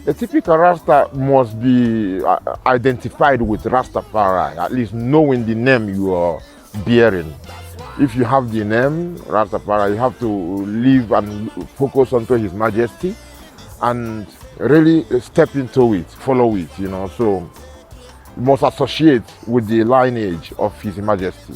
A typical Rasta must be identified with Rastafari, at least knowing the name you are bearing. If you have the name Rastafari, you have to live and focus onto His Majesty and really step into it, follow it, you know. So you must associate with the lineage of His Majesty.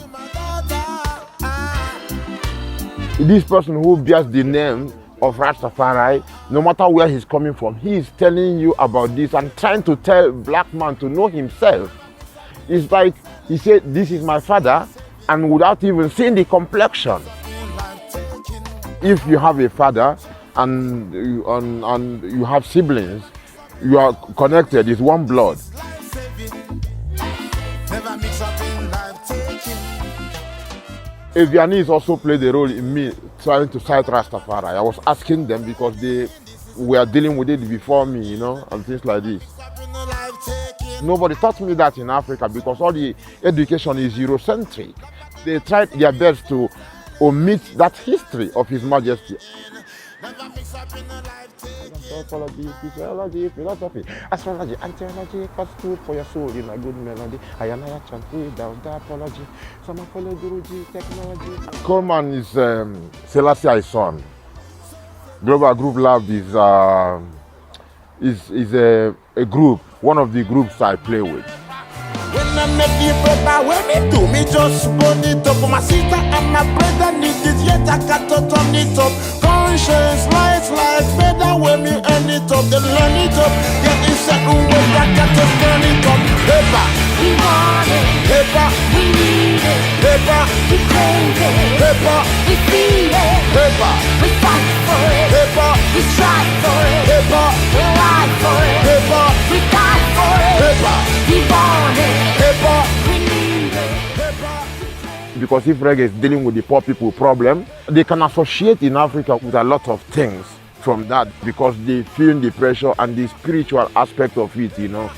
This person who bears the name of Rastafari, no matter where he's coming from, he is telling you about this and trying to tell black man to know himself. It's like he said, this is my father, and without even seeing the complexion. If you have a father and you have siblings, you are connected, it's one blood. Viennese also played a role in me trying to cite Rastafari. I was asking them because they were dealing with it before me, you know, and things like this. Nobody taught me that in Africa because all the education is Eurocentric. They tried their best to omit that history of His Majesty. Anthropology, physiology, philosophy, astrology, anthology, cause food for your soul in a good melody. I am a chant without apology. Some follow Guruji, technology. Coalman is Selassie's son. Global Group Lab is a group, one of the groups I play with. When I met the brother, when me do me just burn it up. My sister and my brother need it, yet I got to turn it up. Conscience, lights, feather, when me earn it up, then learn it up. Get in second way, I got to turn it up. Paper, we want it. Paper, we need it. Paper, we crave it. Paper, we feel it. Paper, we fight for it. Paper, we strive for it. Paper, we ride for it. Paper, we die for it. Paper, we want it. Paper, we need it. Paper. Because if reggae is dealing with the poor people problem, they can associate in Africa with a lot of things from that because they feel the pressure and the spiritual aspect of it, you know.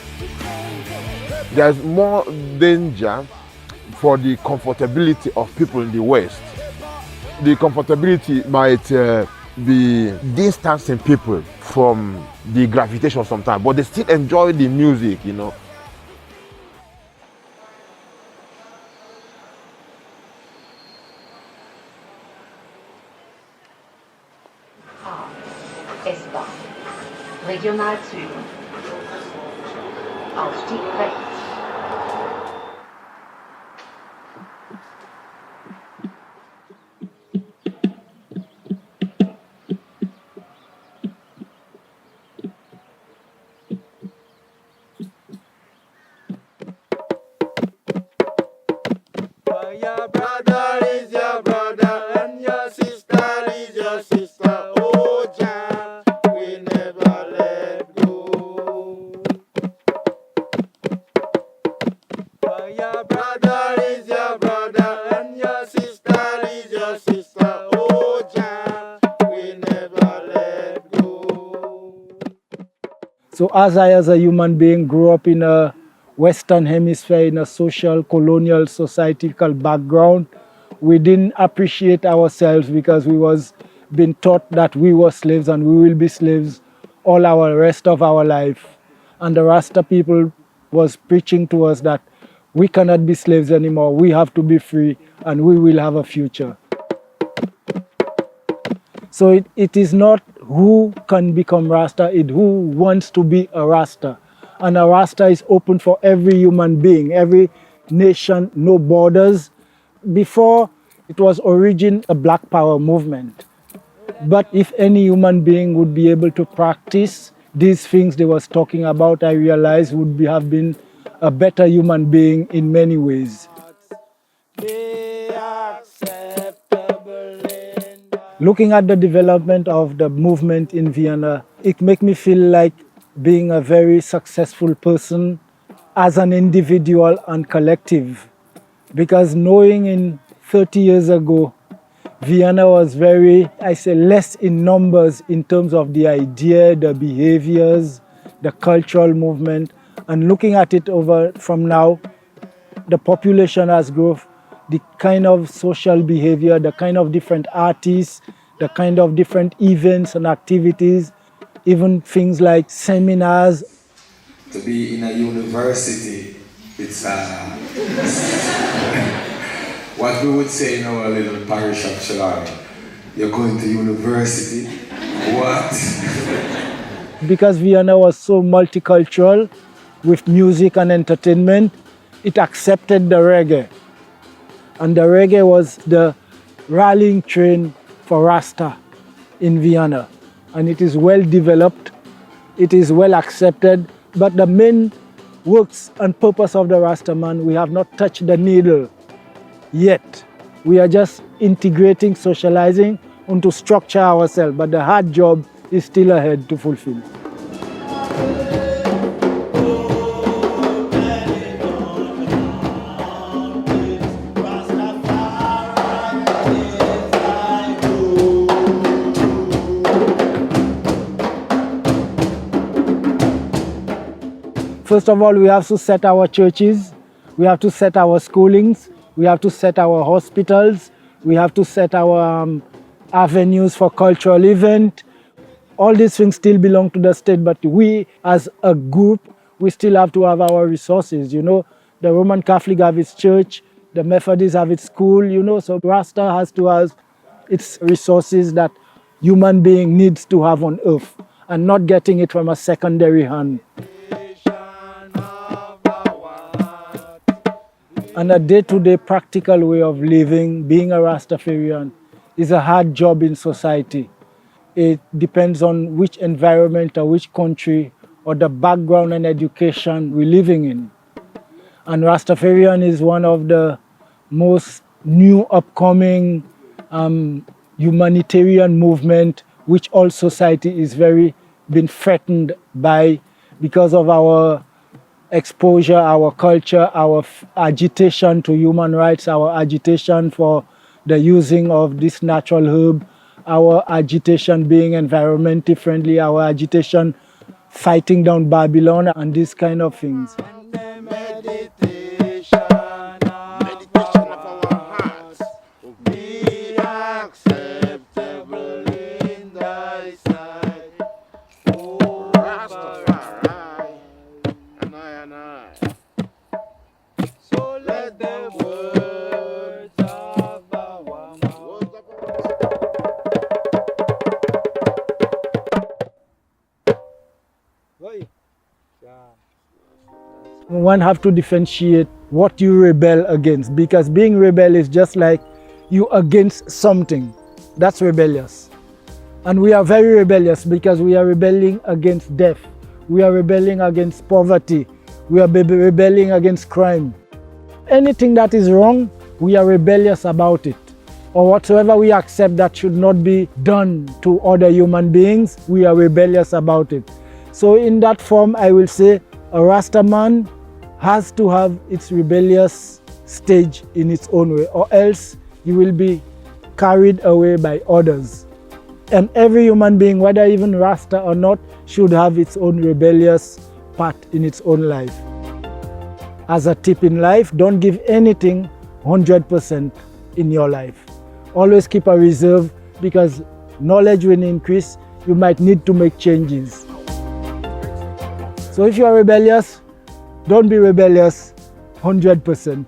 There's more danger for the comfortability of people in the West. The comfortability might be distancing people from the gravitation sometimes, but they still enjoy the music, you know. S-Bahn, Regionalzügen, Ausstieg rechts. Your brother is your brother and your sister is your sister. Oh, Jah, we never let go. Your brother is your brother and your sister is your sister. Oh, Jah, we never let go. So as a human being, grew up in a Western Hemisphere, in a social colonial societal background, we didn't appreciate ourselves because we was being taught that we were slaves and we will be slaves all our rest of our life. And the Rasta people was preaching to us that we cannot be slaves anymore, we have to be free and we will have a future. So it is not who can become Rasta, it's who wants to be a Rasta. And a Rasta is open for every human being, every nation, no borders. Before, it was origin a Black Power movement. But if any human being would be able to practice these things they was talking about, I realized would have been a better human being in many ways. Looking at the development of the movement in Vienna, it makes me feel like being a very successful person as an individual and collective. Because knowing in 30 years ago, Vienna was very, less in numbers in terms of the idea, the behaviors, the cultural movement. And looking at it over from now, the population has grown, the kind of social behavior, the kind of different artists, the kind of different events and activities. even things like seminars. To be in a university, it's what we would say in our little parish of Chilani. You're going to university? What? Because Vienna was so multicultural with music and entertainment, it accepted the reggae. And the reggae was the rallying train for Rasta in Vienna. And it is well developed, it is well accepted, but the main works and purpose of the Rasta man, we have not touched the needle yet. We are just integrating, socializing, and to structure ourselves, but the hard job is still ahead to fulfill. First of all, we have to set our churches, we have to set our schoolings, we have to set our hospitals, we have to set our avenues for cultural event. All these things still belong to the state, but we as a group, we still have to have our resources. You know, the Roman Catholic have its church, the Methodists have its school, you know, so Rasta has to have its resources that human being needs to have on earth and not getting it from a secondary hand. And a day-to-day practical way of living, being a Rastafarian, is a hard job in society. It depends on which environment or which country or the background and education we're living in. And Rastafarian is one of the most new upcoming humanitarian movement which all society is very been threatened by because of our exposure, our culture, our agitation to human rights, our agitation for the using of this natural herb, our agitation being environmentally friendly, our agitation fighting down Babylon and these kind of things. Meditation of our hearts be acceptable in thy sight, O Rastafari, and I. So let the words of our mouth. One have to differentiate what you rebel against, because being rebel is just like you against something. That's rebellious. And we are very rebellious because we are rebelling against death. We are rebelling against poverty. We are rebelling against crime. Anything that is wrong, we are rebellious about it. Or whatsoever we accept that should not be done to other human beings, we are rebellious about it. So in that form, I will say a Rasta man has to have its rebellious stage in its own way, or else you will be carried away by others. And every human being, whether even Rasta or not, should have its own rebellious part in its own life. As a tip in life, don't give anything 100% in your life. Always keep a reserve, because knowledge will increase, you might need to make changes. So if you are rebellious, don't be rebellious 100%.